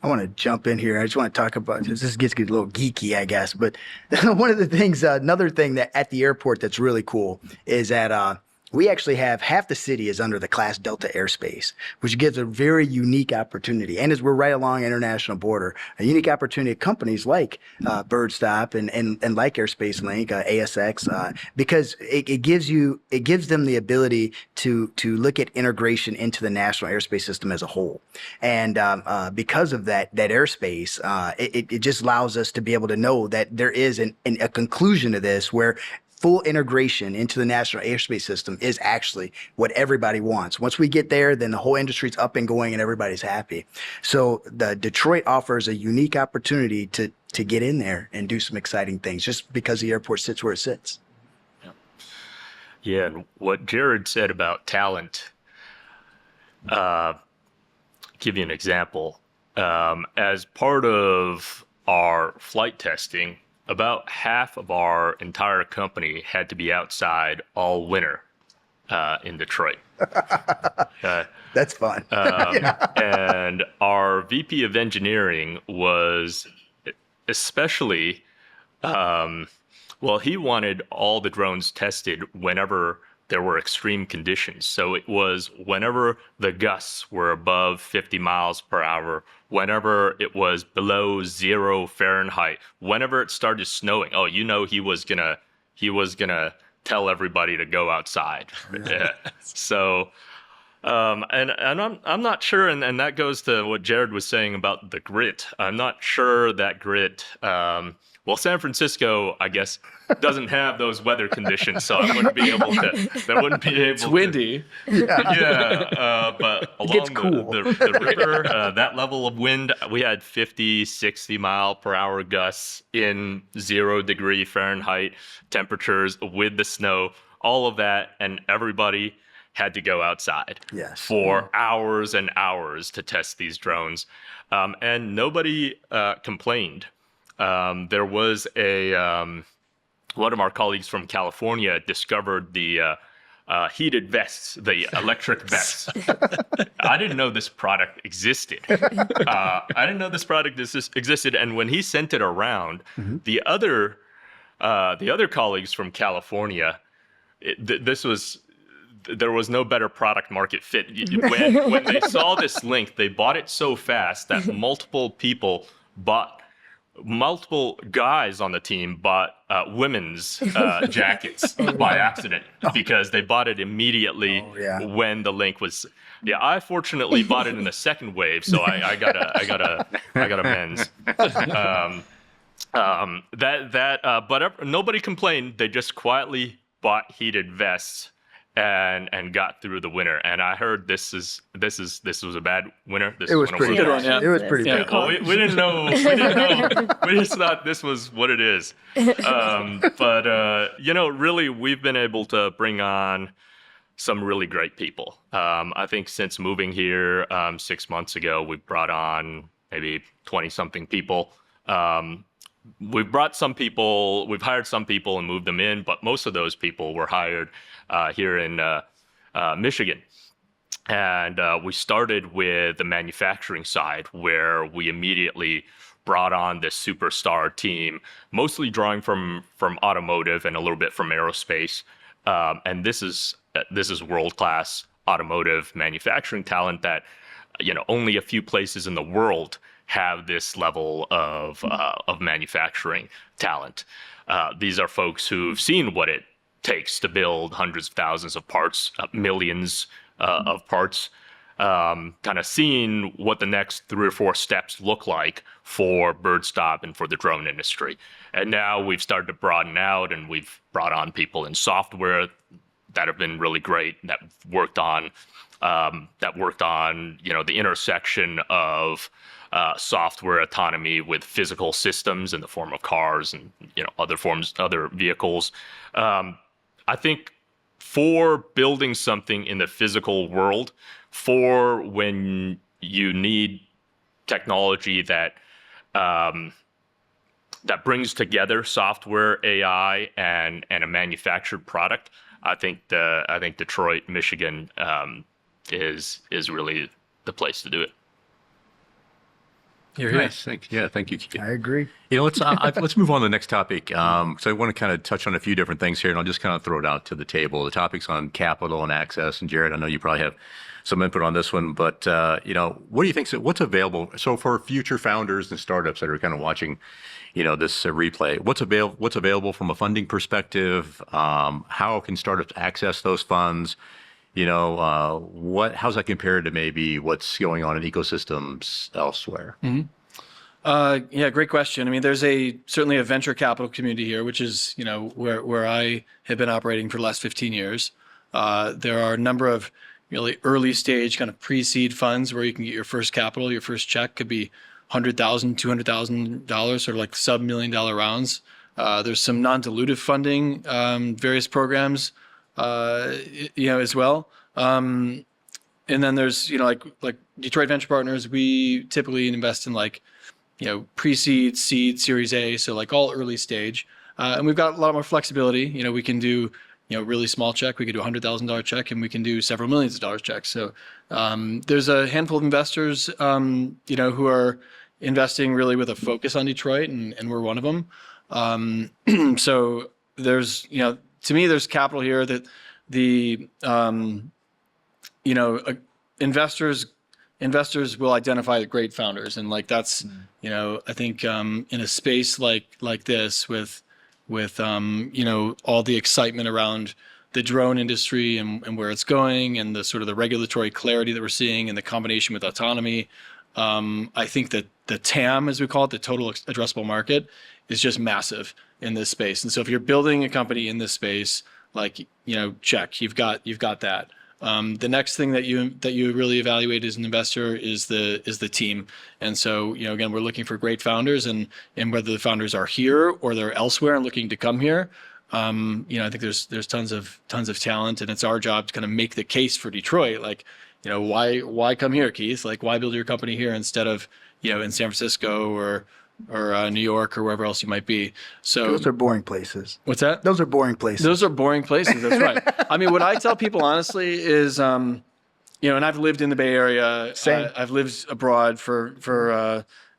Speaker 3: I want to jump in here. I just want to talk about this. Gets a little geeky, I guess, but one of the things, another thing that at the airport that's really cool is that we actually have half the city is under the Class Delta airspace, which gives a very unique opportunity. And as we're right along international border, a unique opportunity to companies like Birdstop and like Airspace Link, ASX, because it gives them the ability to look at integration into the national airspace system as a whole. And because of that airspace, it just allows us to be able to know that there is a conclusion to this where full integration into the national airspace system is actually what everybody wants. Once we get there, then the whole industry's up and going and everybody's happy. So the Detroit offers a unique opportunity to get in there and do some exciting things just because the airport sits where it sits.
Speaker 5: Yeah, and what Jared said about talent, give you an example. As part of our flight testing, about half of our entire company had to be outside all winter in Detroit.
Speaker 3: That's fun.
Speaker 5: And our VP of engineering was especially, he wanted all the drones tested whenever there were extreme conditions. So it was whenever the gusts were above 50 miles per hour, whenever it was below 0 Fahrenheit, whenever it started snowing. Oh, he was gonna tell everybody to go outside. Yeah. So, and I'm not sure, and that goes to what Jared was saying about the grit. I'm not sure that grit. San Francisco, I guess, doesn't have those weather conditions, so I wouldn't be able to.
Speaker 4: It's windy.
Speaker 5: But along the river, that level of wind, we had 50, 60 mile per hour gusts in 0 degree Fahrenheit temperatures with the snow, all of that, and everybody had to go outside for hours and hours to test these drones, and nobody complained. There was one of our colleagues from California discovered the heated vests, the electric vests. I didn't know this product existed. Existed. And when he sent it around, the other colleagues from California, there was no better product market fit. When they saw this link, they bought it so fast that multiple guys on the team bought women's jackets by accident because they bought it immediately when the link was. Yeah, I fortunately bought it in the second wave, so I got a men's. But nobody complained. They just quietly bought heated vests and got through the winter. And I heard this was a bad winter.
Speaker 3: It was pretty
Speaker 4: good one, yeah.
Speaker 3: It was pretty bad.
Speaker 5: Oh, we didn't know. We didn't know. We just thought this was what it is. Really, we've been able to bring on some really great people. I think since moving here 6 months ago, we've brought on maybe 20-something people. We've hired some people and moved them in, but most of those people were hired here in Michigan. And we started with the manufacturing side, where we immediately brought on this superstar team, mostly drawing from automotive and a little bit from aerospace. And this is world-class automotive manufacturing talent that only a few places in the world have this level of manufacturing talent. These are folks who've seen what it takes to build hundreds of thousands of parts, millions of parts, kind of seeing what the next 3 or 4 steps look like for Birdstop and for the drone industry. And now we've started to broaden out, and we've brought on people in software that have been really great, that worked on the intersection of software autonomy with physical systems in the form of cars and other vehicles. I think for building something in the physical world, for when you need technology that brings together software, AI, and a manufactured product, I think Detroit, Michigan, is really the place to do it.
Speaker 1: Nice. Thank you.
Speaker 3: I agree.
Speaker 1: Let's move on to the next topic. So I want to kind of touch on a few different things here, and I'll just kind of throw it out to the table. The topic's on capital and access. And Jared, I know you probably have some input on this one, but what do you think? What's available? So for future founders and startups that are kind of watching, this replay, what's available from a funding perspective? How can startups access those funds? How's that compared to maybe what's going on in ecosystems elsewhere?
Speaker 4: Mm-hmm. Great question. I mean, there's certainly a venture capital community here, which is, where I have been operating for the last 15 years. There are a number of really early stage kind of pre-seed funds where you can get your first capital. Your first check could be $100,000, $200,000, sort of like sub-$1 million rounds. There's some non-dilutive funding, various programs, as well. And then there's, like Detroit Venture Partners, we typically invest in pre-seed, seed, Series A, so like all early stage. And we've got a lot more flexibility. We can do, really small check. We could do $100,000 check, and we can do several millions of dollars checks. So there's a handful of investors, who are investing really with a focus on Detroit, and we're one of them. So there's, to me, there's capital here that the, investors will identify the great founders. And that's, I think in a space like this with all the excitement around the drone industry and where it's going, and the sort of the regulatory clarity that we're seeing, and the combination with autonomy, I think that the TAM, as we call it, the total addressable market, is just massive in this space. And so if you're building a company in this space, check, you've got that. The next thing that you really evaluate as an investor is the team. And so, again, we're looking for great founders, and whether the founders are here or they're elsewhere and looking to come here, I think there's tons of talent, and it's our job to kind of make the case for Detroit. Why come here, Keith? Why build your company here instead of, in San Francisco New York or wherever else you might be. So
Speaker 3: Those are boring places.
Speaker 4: what's that?
Speaker 3: Those are boring places.
Speaker 4: Those are boring places. That's right. I mean, what I tell people honestly is, and I've lived in the Bay Area.
Speaker 3: Same.
Speaker 4: I've lived abroad for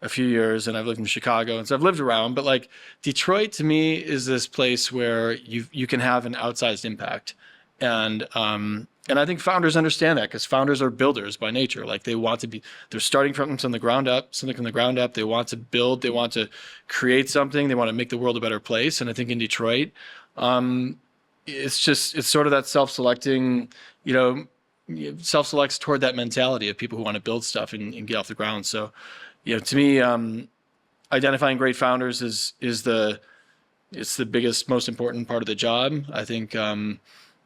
Speaker 4: a few years, and I've lived in Chicago, and so I've lived around. But like Detroit, to me, is this place where you can have an outsized impact, and I think founders understand that because founders are builders by nature. Like they're starting from something from the ground up. They want to build. They want to create something. They want to make the world a better place. And I think in Detroit, it's sort of that self-selecting, self-selects toward that mentality of people who want to build stuff and get off the ground. So, to me, identifying great founders is the biggest, most important part of the job. I think,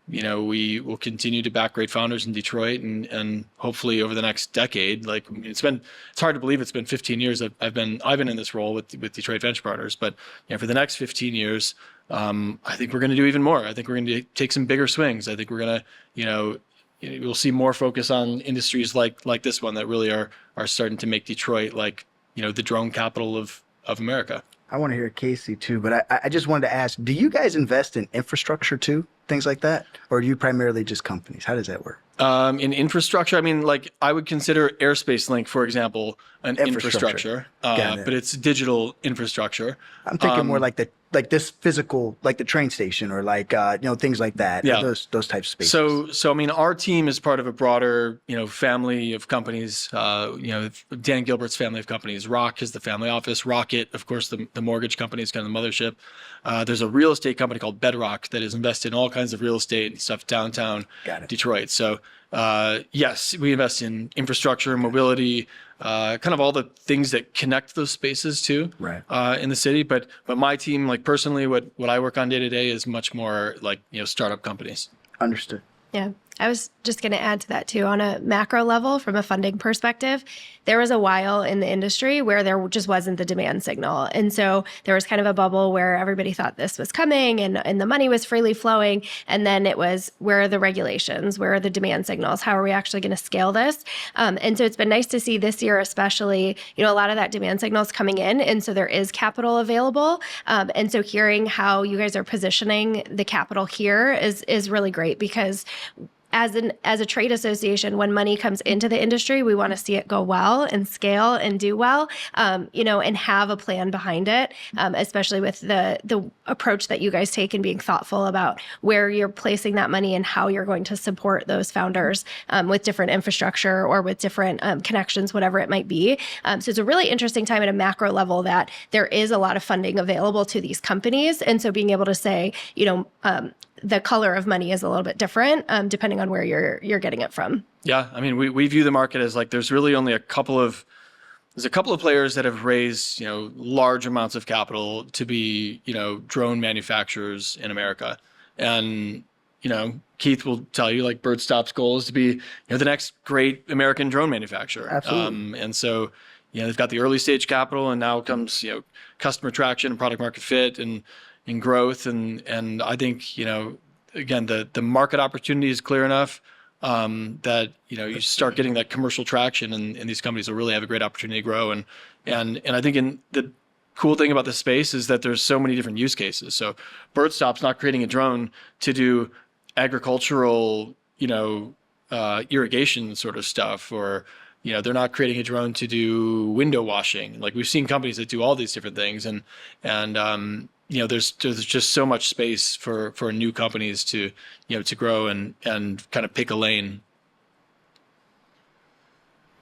Speaker 4: we will continue to back great founders in Detroit and hopefully over the next decade, like it's hard to believe it's been 15 years I've been in this role with Detroit Venture Partners, but for the next 15 years, I think we're going to do even more. I think we're going to take some bigger swings. I think we're going to, we'll see more focus on industries like this one that really are starting to make Detroit like, the drone capital of America.
Speaker 3: I want to hear Casie too, but I just wanted to ask, do you guys invest in infrastructure too? Things like that? Or do you primarily just companies? How does that work?
Speaker 4: In infrastructure, I mean, like I would consider Airspace Link, for example, an infrastructure, but it's digital infrastructure.
Speaker 3: I'm thinking more like this physical, like the train station or like, things like that.
Speaker 4: Yeah.
Speaker 3: Those types of spaces.
Speaker 4: So I mean, our team is part of a broader, family of companies, Dan Gilbert's family of companies. Rock is the family office. Rocket, of course, the mortgage company is kind of the mothership. There's a real estate company called Bedrock that is invested in all kinds of real estate and stuff downtown Detroit. So yes, we invest in infrastructure, mobility, kind of all the things that connect those spaces too, in the city. But my team, like personally, what I work on day to day is much more like, startup companies.
Speaker 3: Understood.
Speaker 2: Yeah. I was just going to add to that too. On a macro level, from a funding perspective, there was a while in the industry where there just wasn't the demand signal. And so there was kind of a bubble where everybody thought this was coming and the money was freely flowing. And then it was, where are the regulations? Where are the demand signals? How are we actually going to scale this? And so it's been nice to see this year, especially, a lot of that demand signal is coming in. And so there is capital available. And so hearing how you guys are positioning the capital here is really great, because as a trade association, when money comes into the industry, we want to see it go well and scale and do well, and have a plan behind it, especially with the approach that you guys take and being thoughtful about where you're placing that money and how you're going to support those founders with different infrastructure or with different connections, whatever it might be. So it's a really interesting time at a macro level that there is a lot of funding available to these companies. And so being able to say, the color of money is a little bit different depending on where you're getting it from.
Speaker 4: Yeah, I mean, we view the market as like there's really only a couple of players that have raised large amounts of capital to be drone manufacturers in America, and Keith will tell you like Birdstop's goal is to be the next great American drone manufacturer.
Speaker 3: Absolutely.
Speaker 4: And so they've got the early stage capital, and now comes customer traction and product market fit and growth, and I think again the market opportunity is clear enough that you start getting that commercial traction, and these companies will really have a great opportunity to grow. And I think the cool thing about this space is that there's so many different use cases. So Birdstop's not creating a drone to do agricultural irrigation sort of stuff, or they're not creating a drone to do window washing. Like we've seen companies that do all these different things, and there's just so much space for new companies to grow and kind of pick a lane.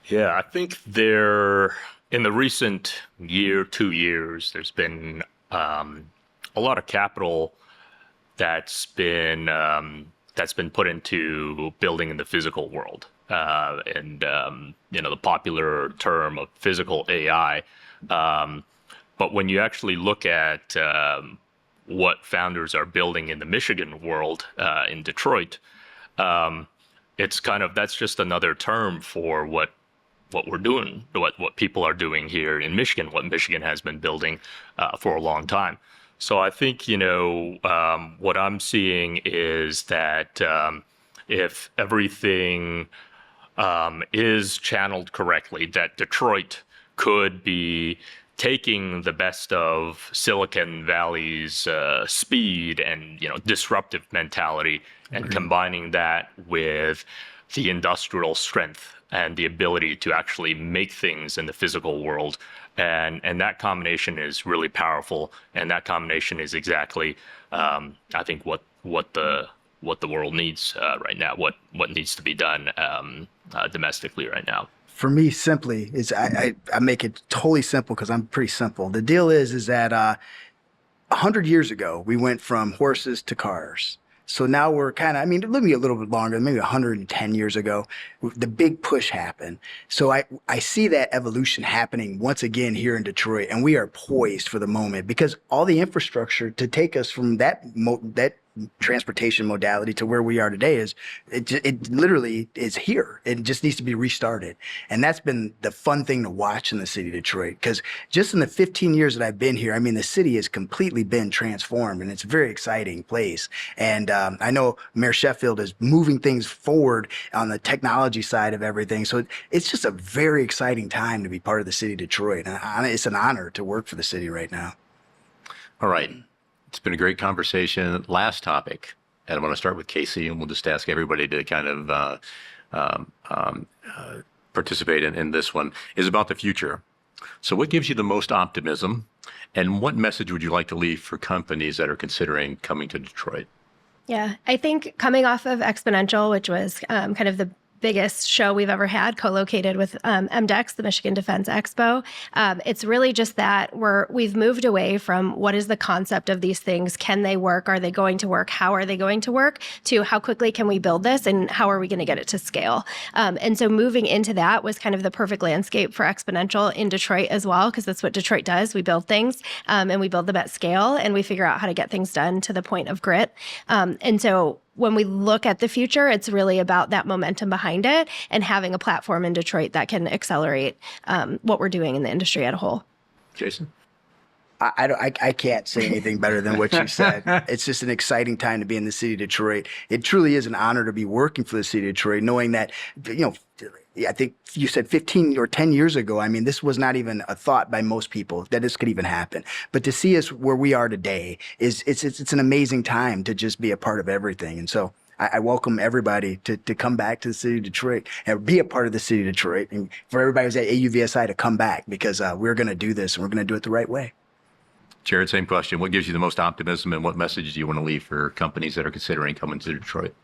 Speaker 5: Yeah, I think in the recent year, 2 years, there's been a lot of capital that's been put into building in the physical world, and the popular term of physical AI. But when you actually look at what founders are building in the Michigan world, in Detroit, it's that's just another term for what we're doing, what people are doing here in Michigan, what Michigan has been building for a long time. So I think what I'm seeing is that if everything is channeled correctly, that Detroit could be taking the best of Silicon Valley's speed and disruptive mentality and combining that with the industrial strength and the ability to actually make things in the physical world. And that combination is really powerful. And that combination is exactly, I think, what the world needs right now, what needs to be done domestically right now.
Speaker 3: For me, simply is I make it totally simple because I'm pretty simple. The deal is that 100 years ago we went from horses to cars. So now we're kind of, I mean, maybe a little bit longer, maybe 110 years ago, the big push happened. So I see that evolution happening once again here in Detroit, and we are poised for the moment because all the infrastructure to take us from that transportation modality to where we are today it literally is here. It just needs to be restarted. And that's been the fun thing to watch in the city of Detroit, because just in the 15 years that I've been here, I mean, the city has completely been transformed, and it's a very exciting place. And I know Mayor Sheffield is moving things forward on the technology side of everything. So it's just a very exciting time to be part of the city of Detroit. And it's an honor to work for the city right now.
Speaker 1: All right. It's been a great conversation. Last topic, and I want to start with Casie, and we'll just ask everybody to kind of participate in this one, is about the future. So what gives you the most optimism, and what message would you like to leave for companies that are considering coming to Detroit?
Speaker 2: Yeah, I think coming off of Exponential, which was kind of the biggest show we've ever had, co-located with MDEX, the Michigan Defense Expo. It's really just that we've moved away from what is the concept of these things? Can they work? Are they going to work? How are they going to work? To how quickly can we build this, and how are we going to get it to scale? And so moving into that was kind of the perfect landscape for Exponential in Detroit as well, because that's what Detroit does. We build things, and we build them at scale, and we figure out how to get things done to the point of grit. And so when we look at the future, it's really about that momentum behind it and having a platform in Detroit that can accelerate what we're doing in the industry as a whole.
Speaker 1: Jason?
Speaker 3: I can't say anything better than what you said. It's just an exciting time to be in the city of Detroit. It truly is an honor to be working for the city of Detroit, knowing that, I think you said 15 or 10 years ago, I mean, this was not even a thought by most people that this could even happen. But to see us where we are today it's an amazing time to just be a part of everything. And so I welcome everybody to come back to the city of Detroit and be a part of the city of Detroit, and for everybody who's at AUVSI to come back, because we're going to do this, and we're going to do it the right way.
Speaker 1: Jared, same question. What gives you the most optimism, and what message do you want to leave for companies that are considering coming to Detroit?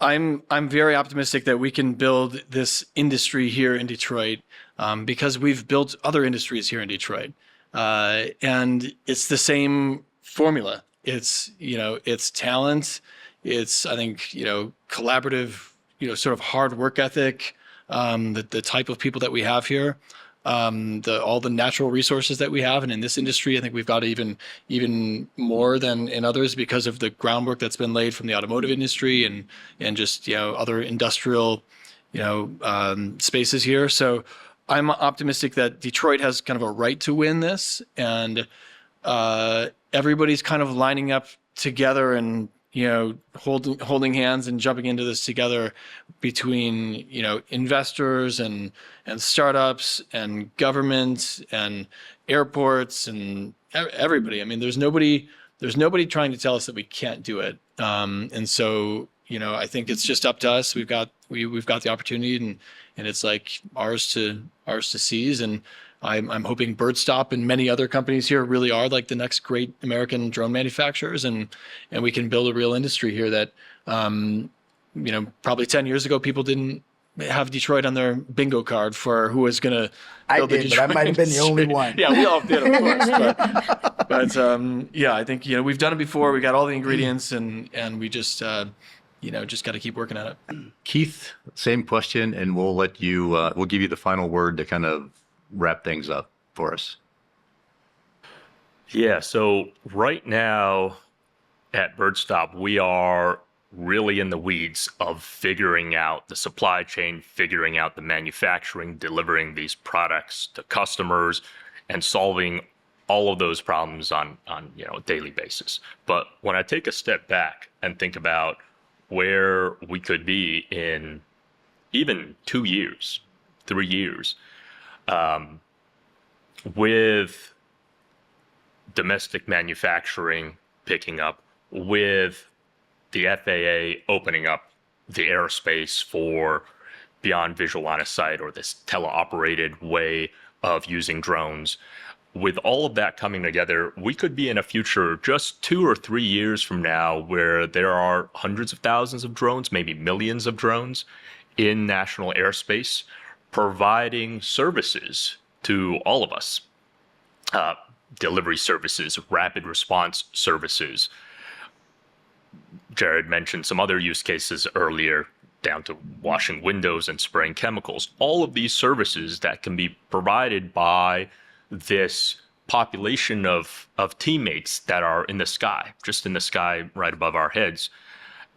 Speaker 4: I'm very optimistic that we can build this industry here in Detroit, because we've built other industries here in Detroit, and it's the same formula. It's it's talent, it's I think collaborative, sort of hard work ethic, the type of people that we have here. All the natural resources that we have, and in this industry, I think we've got even more than in others because of the groundwork that's been laid from the automotive industry and just other industrial spaces here. So I'm optimistic that Detroit has kind of a right to win this, and everybody's kind of lining up together and holding hands and jumping into this together between, investors and startups and government and airports and everybody. I mean, there's nobody trying to tell us that we can't do it. And so, I think it's just up to us. We've got the opportunity, and it's like ours to seize. And I'm hoping Birdstop and many other companies here really are like the next great American drone manufacturers, and we can build a real industry here that, probably 10 years ago, people didn't have Detroit on their bingo card for who was going to build the Detroit
Speaker 3: but I might have been the only
Speaker 4: industry.
Speaker 3: one.
Speaker 4: Yeah, we all did, of course. But I think, we've done it before. We got all the ingredients, and we just got to keep working at it.
Speaker 1: Keith, same question, and we'll let you, we'll give you the final word to kind of wrap things up for us.
Speaker 5: Yeah, so right now at Birdstop, we are really in the weeds of figuring out the supply chain, figuring out the manufacturing, delivering these products to customers, and solving all of those problems on a daily basis. But when I take a step back and think about where we could be in even 2 years, 3 years, with domestic manufacturing picking up, with the FAA opening up the airspace for beyond visual line of sight, or this teleoperated way of using drones, with all of that coming together, we could be in a future just 2 or 3 years from now where there are hundreds of thousands of drones, maybe millions of drones in national airspace, providing services to all of us. Delivery services, rapid response services. Jared mentioned some other use cases earlier, down to washing windows and spraying chemicals. All of these services that can be provided by this population of teammates that are in the sky, just in the sky right above our heads.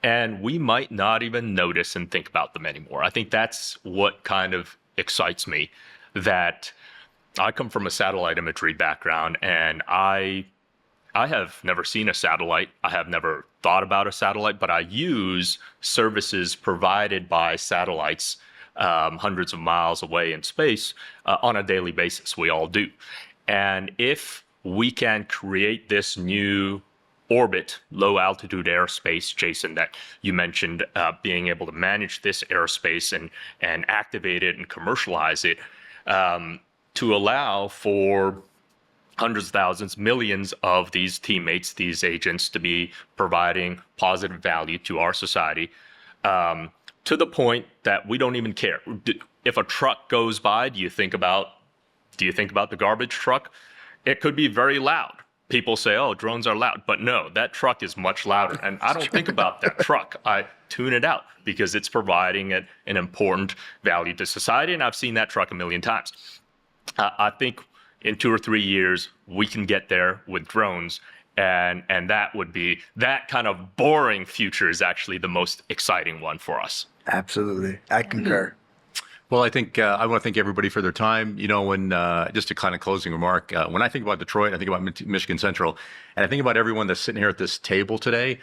Speaker 5: And we might not even notice and think about them anymore. I think that's what kind of excites me, that I come from a satellite imagery background, and I have never seen a satellite. I have never thought about a satellite, but I use services provided by satellites hundreds of miles away in space on a daily basis. We all do. And if we can create this new orbit, low altitude airspace, Jason, that you mentioned, being able to manage this airspace and activate it and commercialize it, to allow for hundreds of thousands, millions of these teammates, these agents, to be providing positive value to our society, to the point that we don't even care. If a truck goes by, do you think about the garbage truck? It could be very loud. People say, oh, drones are loud. But no, that truck is much louder. And I don't think about that truck. I tune it out because it's providing an important value to society. And I've seen that truck a million times. I think in 2 or 3 years, we can get there with drones. And that would be, that kind of boring future is actually the most exciting one for us.
Speaker 3: Absolutely. I concur.
Speaker 1: Well, I think I want to thank everybody for their time. You know, when just a kind of closing remark, when I think about Detroit, I think about Michigan Central, and I think about everyone that's sitting here at this table today.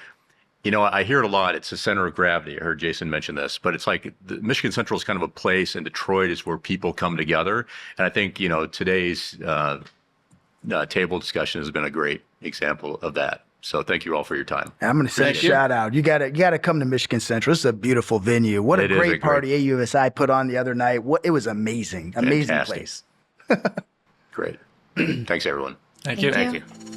Speaker 1: You know, I hear it a lot. It's a center of gravity. I heard Jason mention this, but it's like Michigan Central is kind of a place, and Detroit is where people come together. And I think, you know, today's table discussion has been a great example of that. So thank you all for your time.
Speaker 3: I'm going to say a shout out. You gotta come to Michigan Central. It's a beautiful venue. What a great party AUVSI put on the other night. It was amazing. Amazing
Speaker 1: Fantastic.
Speaker 3: place.
Speaker 1: Great. Thanks, everyone.
Speaker 4: Thank you.
Speaker 2: Thank you.
Speaker 5: Thank you.